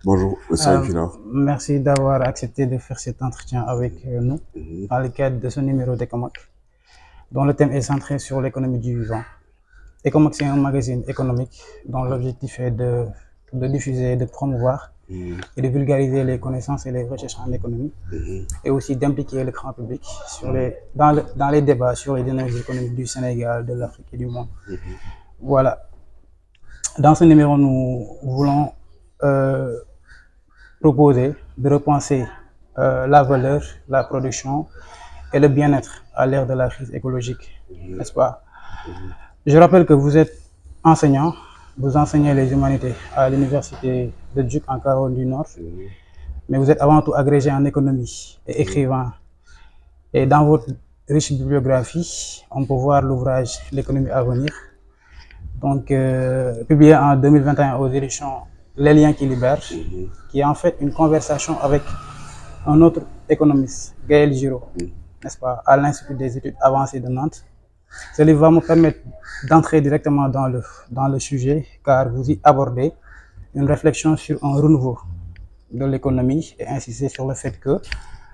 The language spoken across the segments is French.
Bonjour, Saïd Pilar. Merci d'avoir accepté de faire cet entretien avec nous dans le cadre de ce numéro d'Ecomoc, dont le thème est centré sur l'économie du vivant. Ecomoc, c'est un magazine économique dont l'objectif est de diffuser, de promouvoir et de vulgariser les connaissances et les recherches en économie, et aussi d'impliquer le grand public dans les débats sur les dynamiques économiques du Sénégal, de l'Afrique et du monde. Voilà. Dans ce numéro, nous voulons proposer de repenser la valeur, la production et le bien-être à l'ère de la crise écologique, n'est-ce pas? Je rappelle que vous êtes enseignant, vous enseignez les humanités à l'université de Duke en Caroline du Nord, mais vous êtes avant tout agrégé en économie et écrivain. Et dans votre riche bibliographie, on peut voir l'ouvrage L'économie à venir, donc publié en 2021 aux éditions Les Liens qui libèrent, qui est en fait une conversation avec un autre économiste, Gaël Giraud, n'est-ce pas, à l'Institut des études avancées de Nantes. Ce livre va me permettre d'entrer directement dans le sujet, car vous y abordez une réflexion sur un renouveau de l'économie et insister sur le fait que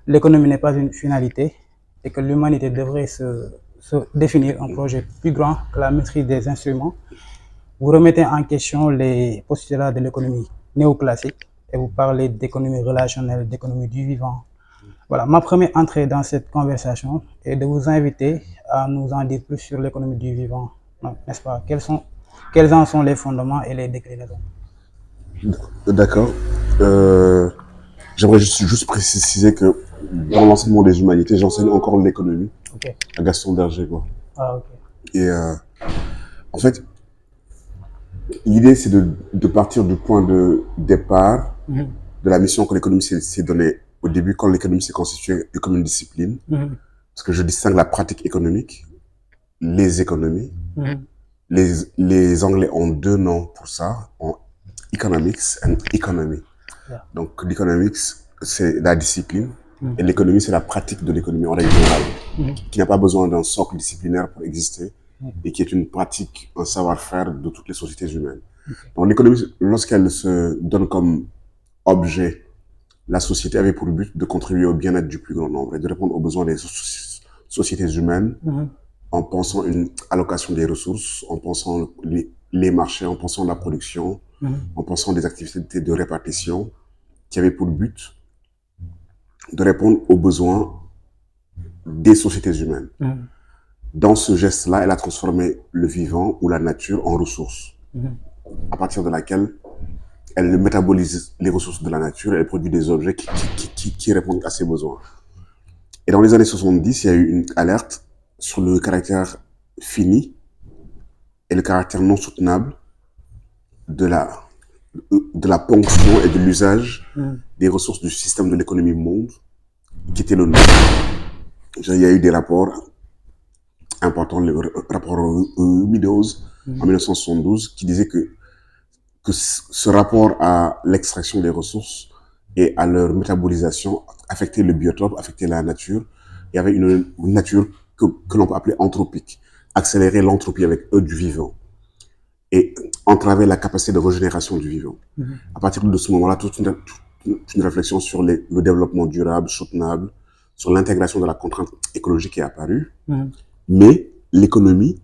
l'économie n'est pas une finalité et que l'humanité devrait se définir un projet plus grand que la maîtrise des instruments. Vous remettez en question les postulats de l'économie néoclassique et vous parlez d'économie relationnelle, d'économie du vivant. Voilà, ma première entrée dans cette conversation est de vous inviter à nous en dire plus sur l'économie du vivant, n'est-ce pas? Quels en sont les fondements et les déclinaisons? D'accord. J'aimerais juste préciser que dans l'enseignement des humanités, j'enseigne encore l'économie Ok. à Gaston Berger, quoi. Ah, ok. Et en fait, l'idée, c'est de partir du point de départ de la mission que l'économie s'est donnée au début, quand l'économie s'est constituée comme une discipline. Parce que je distingue la pratique économique, les économies. Les Anglais ont deux noms pour ça, ont economics and economy. Yeah. Donc l'economics, c'est la discipline, et l'économie, c'est la pratique de l'économie en règle générale, qui n'a pas besoin d'un socle disciplinaire pour exister, et qui est une pratique, un savoir-faire de toutes les sociétés humaines. Donc l'économie, lorsqu'elle se donne comme objet, la société avait pour but de contribuer au bien-être du plus grand nombre et de répondre aux besoins des sociétés humaines, en pensant une allocation des ressources, en pensant les marchés, en pensant la production, en pensant des activités de répartition qui avaient pour but de répondre aux besoins des sociétés humaines. Dans ce geste-là, elle a transformé le vivant ou la nature en ressource, à partir de laquelle elle métabolise les ressources de la nature et elle produit des objets qui répondent à ses besoins. Et dans les années 70, il y a eu une alerte sur le caractère fini et le caractère non soutenable de la ponction et de l'usage des ressources du système de l'économie monde, qui était le nôtre. Il y a eu des rapports importants, le rapport Meadows en 1972, qui disait que ce rapport à l'extraction des ressources et à leur métabolisation affectait le biotope, affectait la nature. Il y avait une nature que l'on peut appeler anthropique, accélérer l'entropie avec eux du vivant et entraver la capacité de régénération du vivant. À partir de ce moment-là, toute une réflexion sur le développement durable, soutenable, sur l'intégration de la contrainte écologique est apparue. Mais l'économie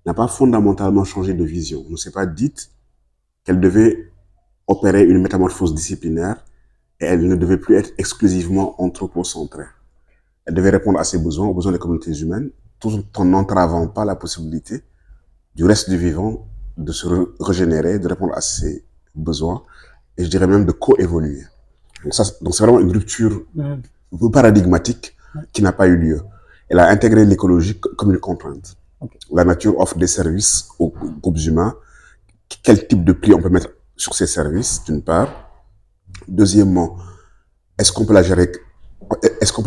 n'a pas fondamentalement changé de vision. On ne s'est pas dit qu'elle devait opérer une métamorphose disciplinaire et elle ne devait plus être exclusivement anthropocentrée. Elle devait répondre à ses besoins, aux besoins des communautés humaines, tout en n'entravant pas la possibilité du reste du vivant de se régénérer, de répondre à ses besoins, et je dirais même de coévoluer. Donc c'est vraiment une rupture paradigmatique qui n'a pas eu lieu. Elle a intégré l'écologie comme une contrainte. La nature offre des services aux groupes humains. Quel type de prix on peut mettre sur ces services, d'une part. Deuxièmement, est-ce qu'on peut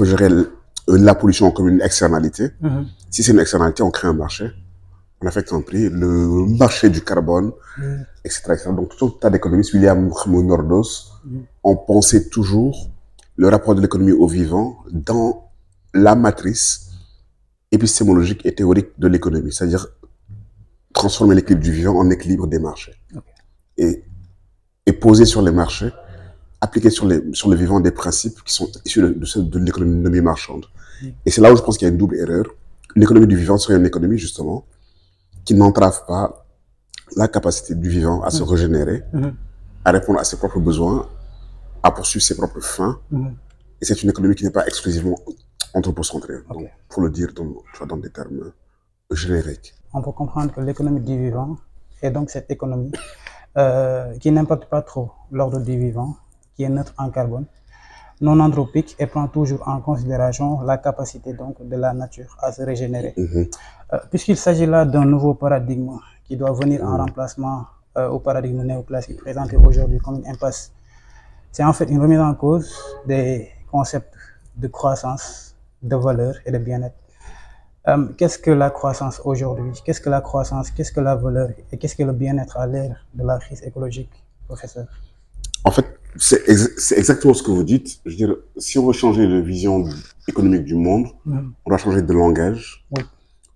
gérer la pollution comme une externalité? Si c'est une externalité, on crée un marché. On affecte un prix, le marché du carbone, etc. Donc, tout un tas d'économistes, William Nordos, ont pensé toujours le rapport de l'économie au vivant dans la matrice épistémologique et théorique de l'économie, c'est-à-dire transformer l'équilibre du vivant en équilibre des marchés. Et poser sur les marchés appliquer sur le vivant des principes qui sont issus de l'économie marchande. Et c'est là où je pense qu'il y a une double erreur. Une économie du vivant serait une économie, justement, qui n'entrave pas la capacité du vivant à se régénérer, à répondre à ses propres besoins, à poursuivre ses propres fins. Et c'est une économie qui n'est pas exclusivement anthropocentrée, donc, pour le dire dans des termes génériques. On peut comprendre que l'économie du vivant est donc cette économie qui n'impacte pas trop l'ordre du vivant, qui est neutre en carbone, non anthropique et prend toujours en considération la capacité donc de la nature à se régénérer. Puisqu'il s'agit là d'un nouveau paradigme qui doit venir en remplacement au paradigme néoclassique présenté aujourd'hui comme une impasse, c'est en fait une remise en cause des concepts de croissance, de valeur et de bien-être. Qu'est-ce que la croissance aujourd'hui? Qu'est-ce que la croissance? Qu'est-ce que la valeur? Et qu'est-ce que le bien-être à l'ère de la crise écologique, professeur? En fait, c'est exactement ce que vous dites. Je veux dire, si on veut changer de vision économique du monde, on doit changer de langage,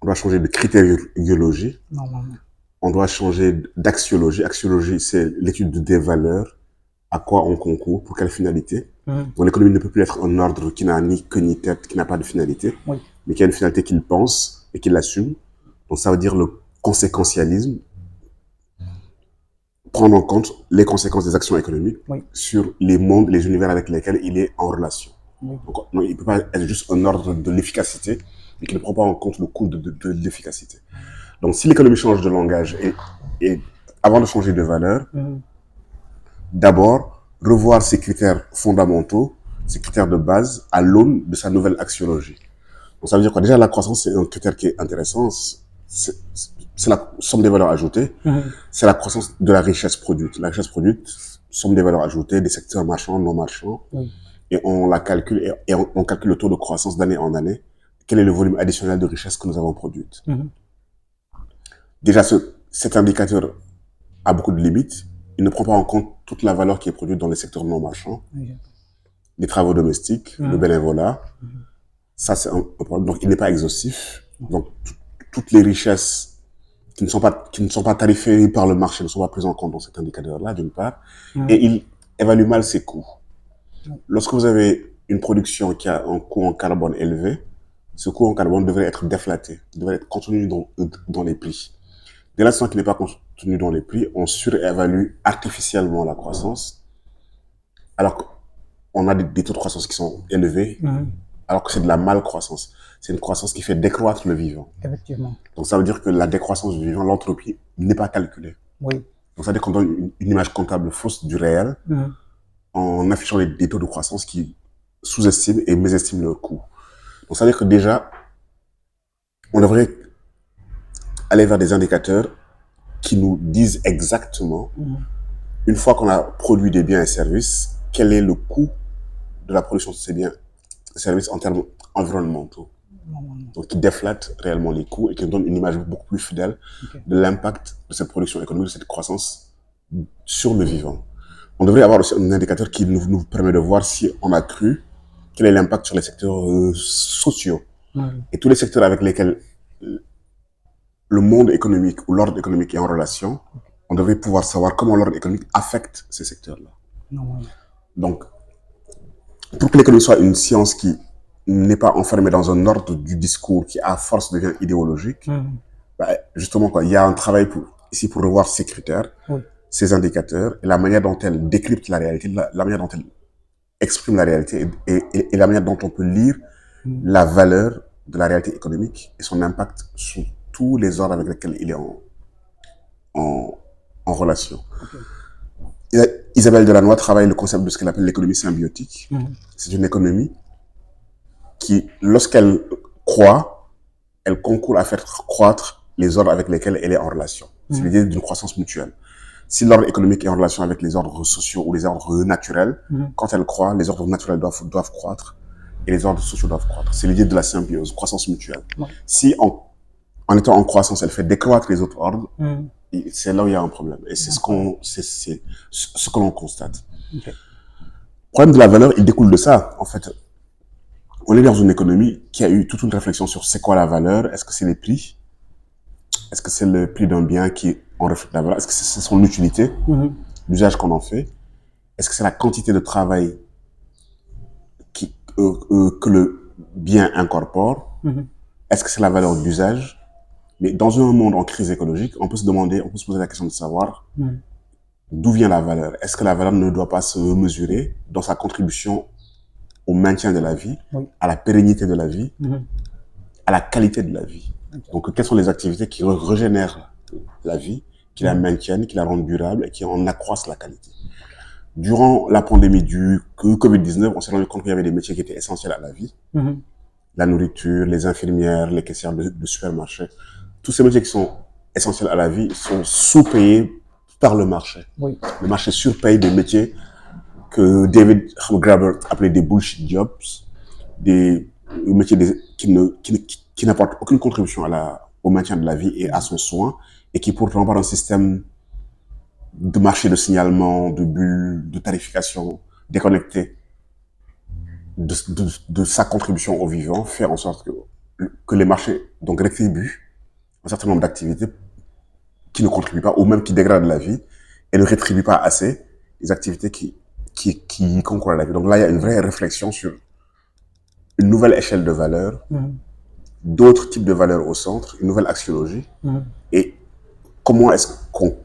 on doit changer de critériologie, on doit changer d'axiologie. Axiologie, c'est l'étude des valeurs, à quoi on concourt, pour quelle finalité. Donc l'économie ne peut plus être un ordre qui n'a ni queue ni tête, qui n'a pas de finalité, mais qui a une finalité qu'il pense et qu'il assume. Donc ça veut dire le conséquentialisme, prendre en compte les conséquences des actions économiques sur les mondes, les univers avec lesquels il est en relation. Donc, non, il ne peut pas être juste un ordre de l'efficacité, mais qui ne prend pas en compte le coût de l'efficacité. Donc, si l'économie change de langage et avant de changer de valeur, d'abord, revoir ses critères fondamentaux, ses critères de base à l'aune de sa nouvelle axiologie. Donc, ça veut dire quoi? Déjà, la croissance, c'est un critère qui est intéressant. C'est la somme des valeurs ajoutées, c'est la croissance de la richesse produite. La richesse produite, somme des valeurs ajoutées, des secteurs marchands, non marchands, et on la calcule, et on calcule le taux de croissance d'année en année. Quel est le volume additionnel de richesse que nous avons produite? Déjà, cet indicateur a beaucoup de limites. Il ne prend pas en compte toute la valeur qui est produite dans les secteurs non marchands, les travaux domestiques, le bénévolat. Ça, c'est un problème. Donc, il n'est pas exhaustif. Donc, toutes les richesses qui ne sont pas tarifées par le marché ne sont pas prises en compte dans cet indicateur-là, d'une part. Et il évalue mal ses coûts. Lorsque vous avez une production qui a un coût en carbone élevé, ce coût en carbone devrait être déflaté, devrait être contenu dans les prix. Dès l'instant qu'il n'est pas contenu dans les prix, on surévalue artificiellement la croissance, alors qu'on a des taux de croissance qui sont élevés, alors que c'est de la malcroissance. C'est une croissance qui fait décroître le vivant. Effectivement. Donc ça veut dire que la décroissance du vivant, l'entropie, n'est pas calculée. Donc ça veut dire qu'on donne une image comptable fausse du réel en affichant des taux de croissance qui sous-estiment et mésestiment leur coût. Donc ça veut dire que déjà, on devrait aller vers des indicateurs qui nous disent exactement, une fois qu'on a produit des biens et services, quel est le coût de la production de ces biens et services en termes environnementaux. Donc qui déflate réellement les coûts et qui nous donne une image beaucoup plus fidèle de l'impact de cette production économique, de cette croissance sur le vivant. On devrait avoir aussi un indicateur qui nous permet de voir si on a cru, quel est l'impact sur les secteurs sociaux. Et tous les secteurs avec lesquels le monde économique ou l'ordre économique est en relation, on devrait pouvoir savoir comment l'ordre économique affecte ces secteurs-là. Donc, pour que l'économie soit une science qui n'est pas enfermée dans un ordre du discours qui, à force, devient idéologique, justement, il y a un travail ici pour revoir ces critères, ces indicateurs, et la manière dont elle décrypte la réalité, la manière dont elle exprime la réalité et la manière dont on peut lire la valeur de la réalité économique et son impact sur tous les ordres avec lesquels il est en relation. Isabelle Delannoy travaille le concept de ce qu'elle appelle l'économie symbiotique. C'est une économie qui, lorsqu'elle croît, elle concourt à faire croître les ordres avec lesquels elle est en relation. C'est l'idée d'une croissance mutuelle. Si l'ordre économique est en relation avec les ordres sociaux ou les ordres naturels, quand elle croît, les ordres naturels doivent croître et les ordres sociaux doivent croître. C'est l'idée de la symbiose, croissance mutuelle. Si en étant en croissance, elle fait décroître les autres ordres, c'est là où il y a un problème. Et c'est ce que l'on constate. Le problème de la valeur, il découle de ça. En fait, on est dans une économie qui a eu toute une réflexion sur c'est quoi la valeur, est-ce que c'est les prix, est-ce que c'est le prix d'un bien qui en reflète la valeur, est-ce que c'est son utilité, l'usage qu'on en fait. Est-ce que c'est la quantité de travail que le bien incorpore? Est-ce que c'est la valeur d'usage? Mais dans un monde en crise écologique, on peut se poser la question de savoir d'où vient la valeur. Est-ce que la valeur ne doit pas se mesurer dans sa contribution au maintien de la vie, à la pérennité de la vie, à la qualité de la vie? Donc, quelles sont les activités qui régénèrent la vie, qui la maintiennent, qui la rendent durable et qui en accroissent la qualité? Durant la pandémie du Covid-19, on s'est rendu compte qu'il y avait des métiers qui étaient essentiels à la vie. La nourriture, les infirmières, les caissières de supermarchés. Tous ces métiers qui sont essentiels à la vie sont sous-payés par le marché. Le marché surpaye des métiers que David Graeber appelait des bullshit jobs, des métiers qui n'apportent aucune contribution au maintien de la vie et à son soin, et qui pourtant par un système de marché de signalement, de bulles, de tarification déconnecté de sa contribution au vivant, faire en sorte que les marchés donc rétribuent un certain nombre d'activités qui ne contribuent pas ou même qui dégradent la vie et ne rétribuent pas assez les activités qui concourent à la vie. Donc là, il y a une vraie réflexion sur une nouvelle échelle de valeurs, d'autres types de valeurs au centre, une nouvelle axiologie, et comment est-ce qu'on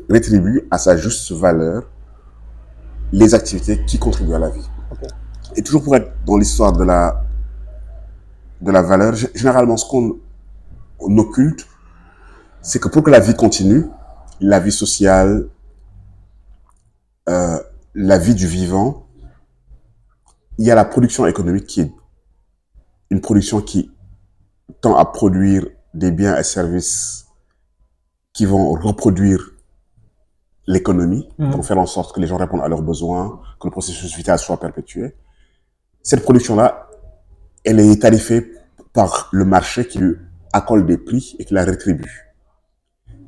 rétribue à sa juste valeur les activités qui contribuent à la vie. Et toujours pour être dans l'histoire de la valeur, généralement, ce qu'on occulte, c'est que pour que la vie continue, la vie sociale, la vie du vivant, il y a la production économique qui est une production qui tend à produire des biens et services qui vont reproduire l'économie, pour faire en sorte que les gens répondent à leurs besoins, que le processus vital soit perpétué. Cette production-là, elle est tarifée par le marché qui lui accorde des prix et qui la rétribue.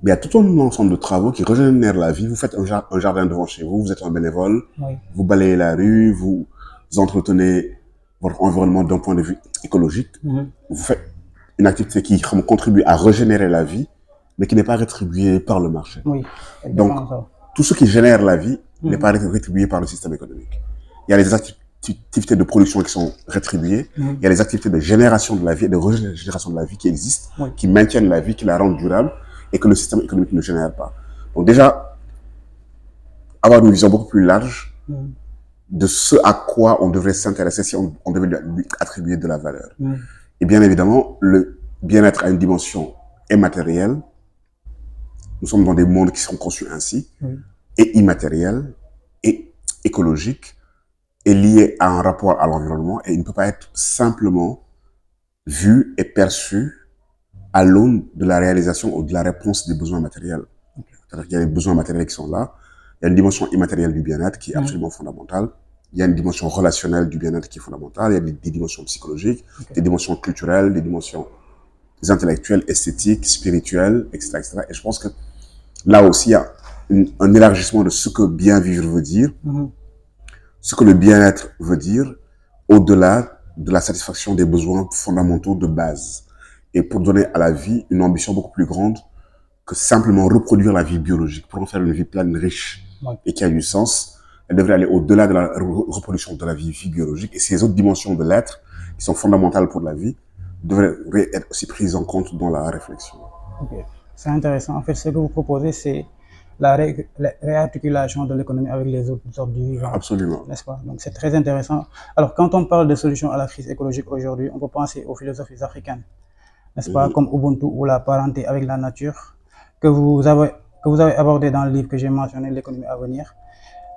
Mais il y a tout un ensemble de travaux qui régénèrent la vie. Vous faites un jardin devant chez vous, vous êtes un bénévole, vous balayez la rue, vous entretenez votre environnement d'un point de vue écologique. Vous faites une activité qui contribue à régénérer la vie, mais qui n'est pas rétribuée par le marché. Donc, tout ce qui génère la vie n'est pas rétribué par le système économique. Il y a les activités de production qui sont rétribuées, il y a les activités de génération de la vie et de régénération de la vie qui existent, qui maintiennent la vie, qui la rendent durable, et que le système économique ne génère pas. Donc déjà, avoir une vision beaucoup plus large de ce à quoi on devrait s'intéresser si on devait lui attribuer de la valeur. Et bien évidemment, le bien-être a une dimension immatérielle. Nous sommes dans des mondes qui sont conçus ainsi, et immatériels, et écologiques, et liés à un rapport à l'environnement, et il ne peut pas être simplement vu et perçu à l'aune de la réalisation ou de la réponse des besoins matériels. C'est-à-dire qu'il y a les besoins matériels qui sont là, il y a une dimension immatérielle du bien-être qui est absolument fondamentale, il y a une dimension relationnelle du bien-être qui est fondamentale, il y a des dimensions psychologiques, des dimensions culturelles, des dimensions intellectuelles, esthétiques, spirituelles, etc., etc. Et je pense que là aussi, il y a un élargissement de ce que bien vivre veut dire, ce que le bien-être veut dire, au-delà de la satisfaction des besoins fondamentaux de base. Et pour donner à la vie une ambition beaucoup plus grande que simplement reproduire la vie biologique, pour en faire une vie pleine, riche et qui a du sens, elle devrait aller au-delà de la reproduction de la vie biologique. Et ces autres dimensions de l'être, qui sont fondamentales pour la vie, devraient être aussi prises en compte dans la réflexion. C'est intéressant. En fait, ce que vous proposez, c'est la réarticulation de l'économie avec les autres sortes du vivant. Absolument. N'est-ce pas? Donc, c'est très intéressant. Alors, quand on parle de solutions à la crise écologique aujourd'hui, on peut penser aux philosophies africaines, n'est-ce pas, comme Ubuntu ou la parenté avec la nature, que vous avez abordé dans le livre que j'ai mentionné, L'économie à venir,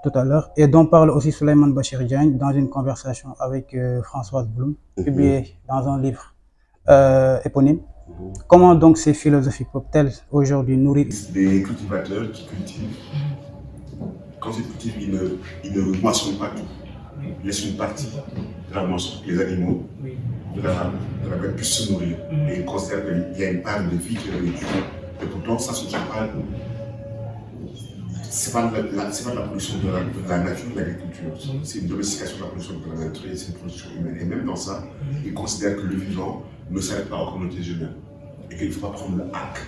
tout à l'heure, et dont parle aussi Souleymane Bachir Diagne dans une conversation avec Françoise Blum, publiée dans un livre éponyme. Comment donc ces philosophies peuvent-elles aujourd'hui nourrir des cultivateurs qui cultivent? Quand ils cultivent, ils ne moissonnent pas tout. Ils laissent une partie de la moisson. Les animaux de la bête puissent se nourrir. Et ils considèrent qu'il y a une part de vie qui est réduite. Et pourtant, ça ne se tient pas. C'est pas de la production de la nature, de l'agriculture. C'est une domestication de la production de la nature et c'est une production humaine. Et même dans ça, ils considèrent que le vivant ne s'arrête pas aux communautés humaines. Et qu'il ne faut pas prendre le hack,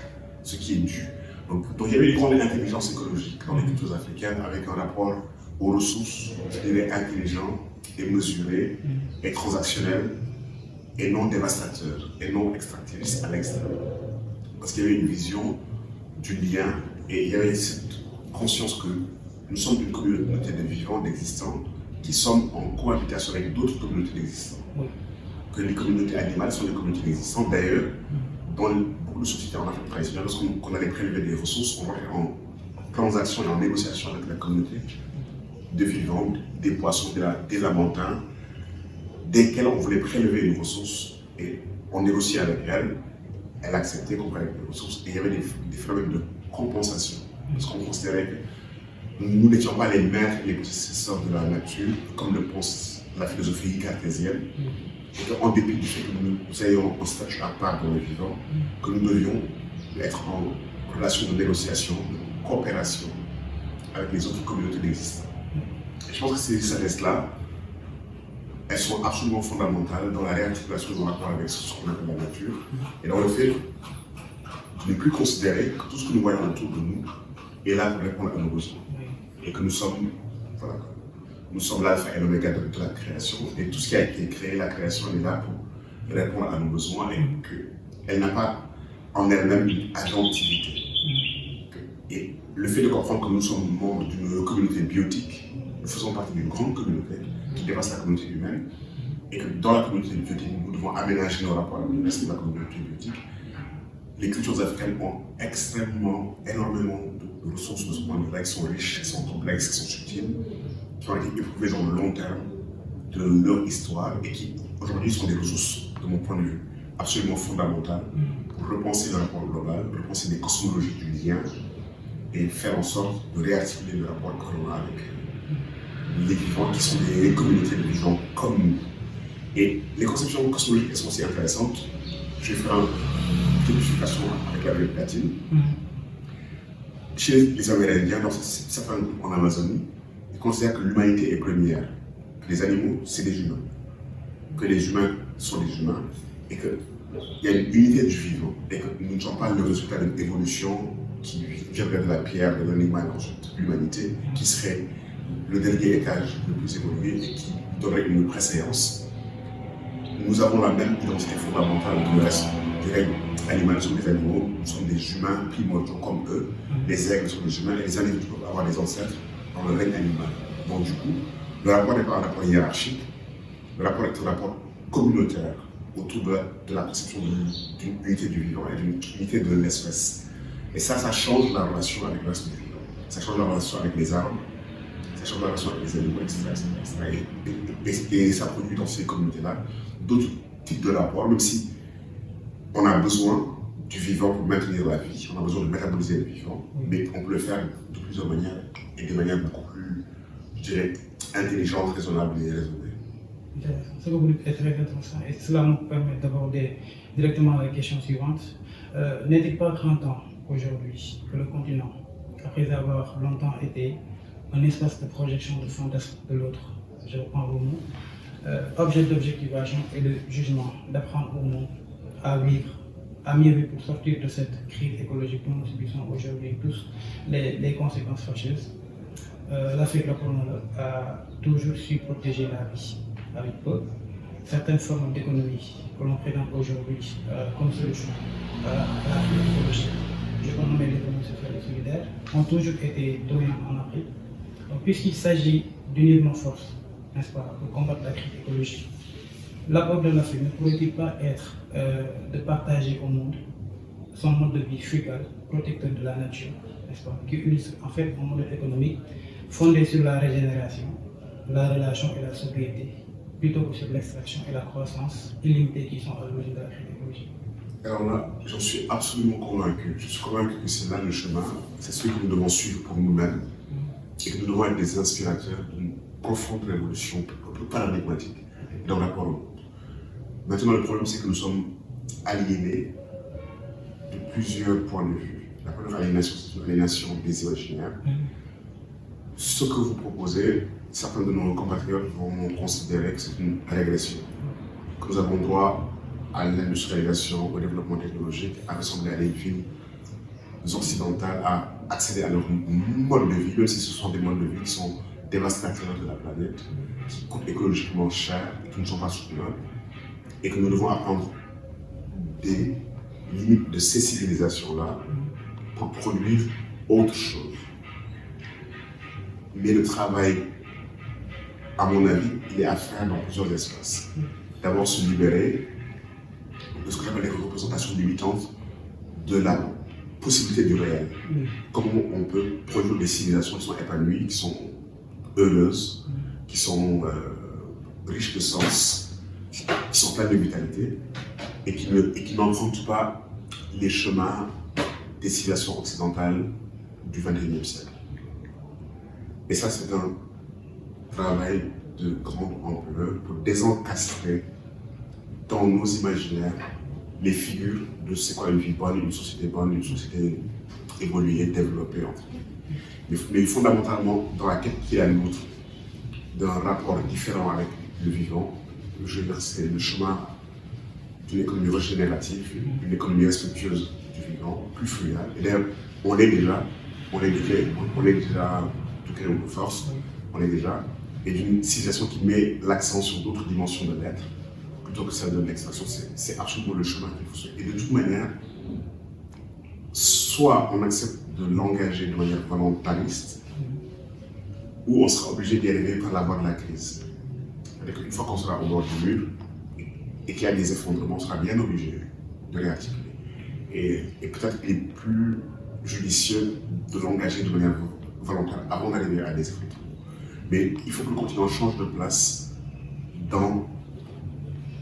ce qui est dû. Donc il y avait une grande intelligence écologique dans les cultures africaines avec un rapport aux ressources, je dirais, intelligents et mesurés et transactionnels et non dévastateurs et non extractivistes à l'extérieur. Parce qu'il y avait une vision du lien et il y avait cette conscience que nous sommes une communauté de vivants, d'existants, qui sommes en cohabitation avec d'autres communautés d'existants. Oui. Que les communautés animales sont des communautés d'existants. D'ailleurs, dans beaucoup de sociétés en Afrique traditionnelle, lorsqu'on allait prélever des ressources, on rentrait en transaction et en négociation avec la communauté de vivants, des poissons, des lamantins, desquels on voulait prélever une ressource et on négociait avec elle. Elle acceptait qu'on prélève les ressources et il y avait des phénomènes de compensation. Parce qu'on considérait que nous n'étions pas les maîtres et les possesseurs de la nature, comme le pense la philosophie cartésienne, et qu'en dépit du fait que nous ayons un statut à part dans le vivant, que nous devions être en relation de négociation, de coopération avec les autres communautés d'existence. Et je pense que ces sagesses-là, elles sont absolument fondamentales dans la réarticulation de nos rapports avec ce qu'on appelle la nature, et dans le fait de ne plus considérer que tout ce que nous voyons autour de nous est là pour répondre à nos besoins. Et que nous sommes, voilà, nous sommes l'alpha et l'oméga de la création, et tout ce qui a été créé, la création est là pour répondre à nos besoins, et qu'elle n'a pas en elle-même une agentivité. Et le fait de comprendre que nous sommes membres d'une communauté biotique, nous faisons partie d'une grande communauté qui dépasse la communauté humaine, et que dans la communauté biotique, nous devons aménager nos rapports avec le reste de la communauté biotique. Les cultures africaines ont énormément de ressources de ce point de vue, qui sont riches, qui sont complexes, qui sont subtiles, qui ont été éprouvées dans le long terme de leur histoire et qui aujourd'hui sont des ressources, de mon point de vue, absolument fondamentales pour repenser le rapport global, repenser les cosmologies du lien et faire en sorte de réarticuler le rapport que l'on a avec les vivants qui sont des communautés de vivants comme nous. Et les conceptions cosmologiques sont aussi intéressantes. Je vais faire une purification avec la vieille platine. Chez les Amérindiens, dans certains groupes en Amazonie, ils considèrent que l'humanité est première, que les animaux, c'est des humains, que les humains sont des humains, et qu'il y a une unité du vivant, et que nous ne sommes pas le résultat d'une évolution qui viendrait de la pierre, de l'animal, ensuite l'humanité, qui serait le dernier étage le plus évolué et qui donnerait une préséance. Nous avons la même identité fondamentale que le reste des règles animales. Nous sommes des animaux, nous sommes des humains primordiaux comme eux. Les aigles sont des humains et les individus peuvent avoir des ancêtres dans le règne animal. Donc du coup, le rapport n'est pas un rapport hiérarchique, le rapport est un rapport communautaire autour de la conception d'une unité du vivant et d'une unité de l'espèce. Et ça change la relation avec le reste du vivant. Ça change la relation avec les arbres, ça change la relation avec les animaux, etc. Et ça produit dans ces communautés-là d'autres types de rapports, même si on a besoin du vivant pour maintenir la vie, on a besoin de métaboliser le vivant, mais on peut le faire de plusieurs manières et de manière beaucoup plus, je dirais, intelligente, raisonnable et raisonnée. Intéressant. Ce que vous dites est très intéressant et cela nous permet d'aborder directement la question suivante. N'est-il pas 30 ans aujourd'hui que le continent, après avoir longtemps été un espace de projection de fantasme de l'autre, je reprends vos mots, objet d'objectivation et de jugement, d'apprendre au monde à vivre, à mieux vivre pour sortir de cette crise écologique dont nous subissons aujourd'hui tous les conséquences fâcheuses. L'Afrique a toujours su protéger la vie avec peu. Certaines formes d'économie que l'on présente aujourd'hui comme solution à la crise écologique, je peux nommer l'économie sociale et solidaire, ont toujours été dominantes en Afrique. Donc, puisqu'il s'agit d'unir nos forces, n'est-ce pas, pour combattre la crise écologique, l'apport de l'Afrique ne pourrait-il pas être de partager au monde son mode de vie frugal, protecteur de la nature, n'est-ce pas, qui utilise en fait un modèle économique fondé sur la régénération, la relation et la sobriété, plutôt que sur l'extraction et la croissance illimitée qui sont à l'origine de la crise écologique. Alors là, j'en suis absolument convaincu. Je suis convaincu que c'est là le chemin, c'est celui que nous devons suivre pour nous-mêmes et que nous devons être des inspirateurs d'une profonde révolution paradigmatique dans le rapport au monde. Maintenant, le problème, c'est que nous sommes aliénés de plusieurs points de vue. La première aliénation, c'est une aliénation des imaginaires. Ce que vous proposez, certains de nos compatriotes vont considérer que c'est une régression, que nous avons droit à l'industrialisation, au développement technologique, à ressembler à des villes occidentales, à accéder à leur mode de vie, même si ce sont des modes de vie qui sont dévastateurs de la planète, qui coûtent écologiquement cher, qui ne sont pas soutenables, et que nous devons apprendre des limites de ces civilisations-là pour produire autre chose. Mais le travail, à mon avis, il est à faire dans plusieurs espaces. D'abord, se libérer de ce que j'appelle les représentations limitantes de la possibilité du réel. Comment on peut produire des civilisations qui sont épanouies, qui sont heureuses, qui sont riches de sens, qui sont pleines de vitalité, et qui n'empruntent pas les chemins des civilisations occidentales du XXIe siècle. Et ça, c'est un travail de grande ampleur pour désencastrer dans nos imaginaires les figures de c'est quoi une vie bonne, une société évoluée, développée. Mais fondamentalement, dans la quête qui est la nôtre, d'un rapport différent avec le vivant, c'est le chemin d'une économie régénérative, une économie respectueuse du vivant, plus fluide. Et d'ailleurs, on est déjà de quelle on force, on est déjà, et d'une civilisation qui met l'accent sur d'autres dimensions de l'être, plutôt que celle de l'extraction. C'est absolument le chemin qu'il faut suivre. Et de toute manière, soit on accepte de l'engager de manière volontariste, ou on sera obligé d'y arriver par la voie de la crise. C'est-à-dire qu'une fois qu'on sera au bord du mur, et qu'il y a des effondrements, on sera bien obligé de réarticuler. Et peut-être qu'il est plus judicieux de l'engager de manière volontaire avant d'arriver à des effondrements. Mais il faut que le continent change de place dans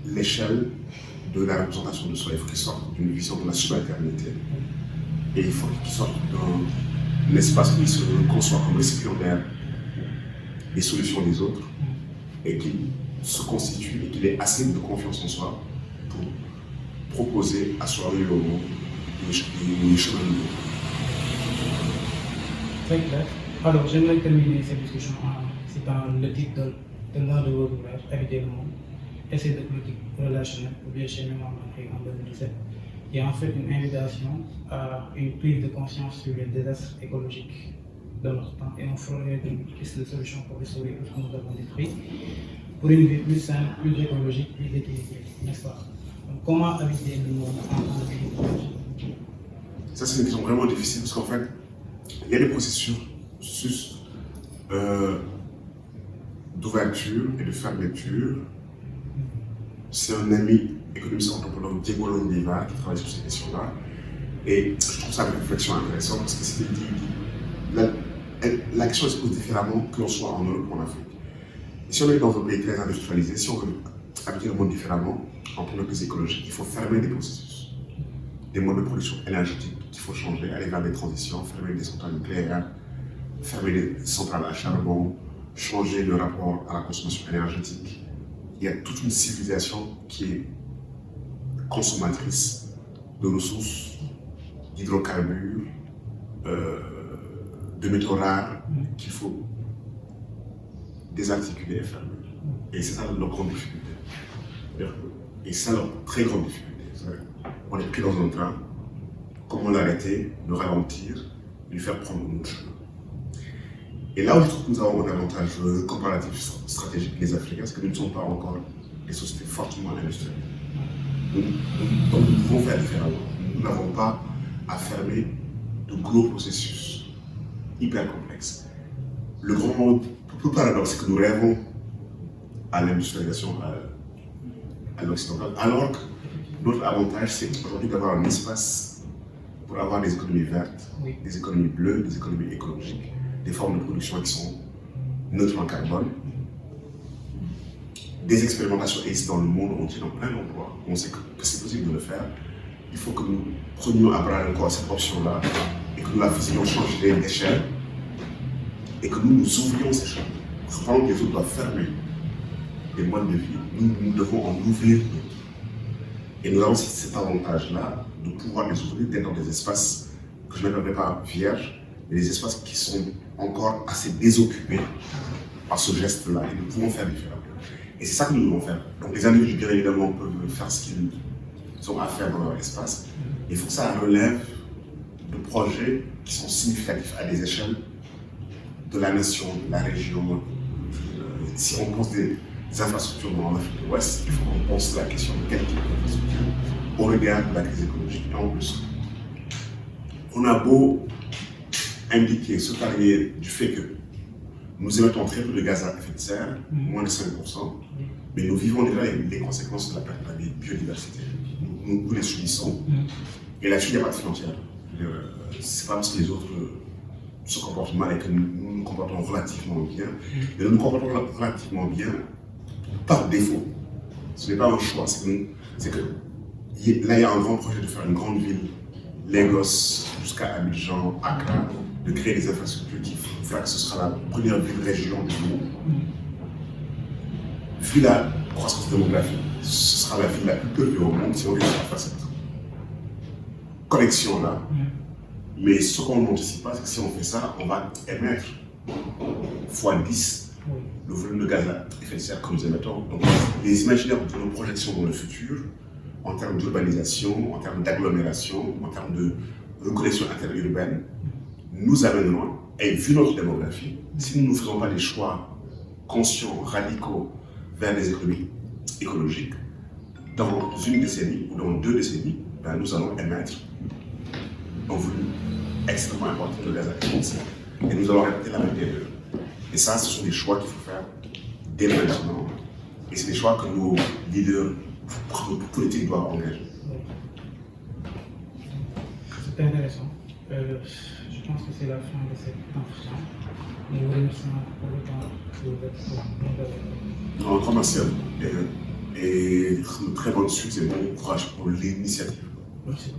l'échelle de la représentation de soi. Il faut qu'il sorte d'une vision de la subalternité. Et il faut qu'il sorte d'un espace où il se conçoit comme récipiendaire des solutions des autres et qu'il se constitue et qu'il ait assez de confiance en soi pour proposer à soi et au monde des chemins nouveaux. Très clair. Alors, j'aimerais terminer cette discussion en citant le titre de l'un de vos ouvrages, Habiter le monde, essai de politique relationnelle, publié chez Mémoire d'Afrique en 2017, qui est en fait une invitation à une prise de conscience sur les désastres écologiques de notre temps et on ferait une piste de solutions pour restaurer tout ce que nous avons détruit pour une vie plus saine, plus écologique, plus équilibrée, n'est-ce pas? Donc, comment habiter le monde en temps de vie? Ça, c'est une question vraiment difficile parce qu'en fait, il y a des processus d'ouverture et de fermeture. C'est un ami économiste anthropologue, Diego Londivar, qui travaille sur ces questions-là. Et je trouve ça une réflexion intéressante parce que c'était dit, la question se pose différemment que l'on soit en Europe ou en Afrique. Et si on est dans un pays très industrialisé, si on veut habiter le monde différemment, en tant que pays écologique, il faut fermer des processus, des modes de production énergétique qu'il faut changer, aller vers des transitions, fermer des centrales nucléaires, fermer des centrales à charbon, changer le rapport à la consommation énergétique. Il y a toute une civilisation qui est consommatrice de ressources, d'hydrocarbures, de métaux rares qu'il faut désarticuler et fermer. Et c'est ça leur grande difficulté. Et c'est ça leur très grande difficulté. On est pris dans un train, comment l'arrêter, le ralentir, lui faire prendre un autre chemin. Et là où je trouve que nous avons un avantage comparatif stratégique les Africains, c'est que nous ne sommes pas encore des sociétés fortement industrielles. Donc nous pouvons faire différemment. Nous n'avons pas à fermer de gros processus hyper complexes. Le plus paradoxe, c'est que nous rêvons à l'industrialisation à l'occidental, alors que notre avantage, c'est aujourd'hui d'avoir un espace pour avoir des économies vertes, des économies bleues, des économies écologiques, des formes de production qui sont neutres en carbone. Des expérimentations existent dans le monde entier, dans plein d'endroits. On sait que c'est possible de le faire. Il faut que nous prenions à bras le corps cette option-là et que nous la faisions changer d'échelle et que nous nous ouvrions ces chemins. Pendant que les autres doivent fermer des modes de vie, nous devons en ouvrir d'autres. Et nous avons cet avantage-là de pouvoir les ouvrir, d'être dans des espaces que je n'appellerais pas vierges, mais des espaces qui sont encore assez désoccupés par ce geste-là et nous pouvons faire différemment. Et c'est ça que nous devons faire. Donc les individus, bien évidemment, peuvent faire ce qu'ils ont à faire dans leur espace. Il faut que ça relève de projets qui sont significatifs à des échelles de la nation, de la région. Si on pense des infrastructures dans l'Afrique de l'Ouest, il faut qu'on pense la question de quel type d'infrastructure au regard de la crise écologique. Et en plus, on a beau indiquer, se parler du fait que nous émettons très peu de gaz à effet de serre, moins de 5%, mais nous vivons déjà les conséquences de la perte de la biodiversité. Nous les subissons. Et là-dessus, il n'y a pas de frontière. C'est pas parce que les autres se comportent mal et que nous nous comportons relativement bien, mais nous nous comportons relativement bien par défaut. Ce n'est pas un choix, c'est que là, il y a un grand projet de faire une grande ville, Lagos, jusqu'à Abidjan, Accra, de créer des infrastructures qui fera que ce sera la première ville-région du monde. Vu la croissance démographique, ce sera la ville la plus peuplée au monde si on réussit à faire cette connexion-là. Mais ce qu'on n'anticipe pas, c'est que si on fait ça, on va émettre fois 10 le volume de gaz à effet de serre que nous émettons. Donc, les imaginaires de nos projections dans le futur, en termes d'urbanisation, en termes d'agglomération, en termes de connexion interurbaine, nous amèneront, et vu notre démographie, si nous ne faisons pas des choix conscients, radicaux, vers les économies écologiques, dans une décennie ou dans 2 décennies, ben, nous allons émettre un volume extrêmement important de gaz à effet de serre. Et nous allons répéter la même erreur. Et ça, ce sont des choix qu'il faut faire dès maintenant. Et c'est des choix que nos leaders politiques doivent engager. C'est intéressant. Je pense que c'est la fin de cette entretien. Nous vous remercions pour le temps que vous êtes. Un grand merci à vous. Et très bonne suite et bon courage pour l'initiative. Merci.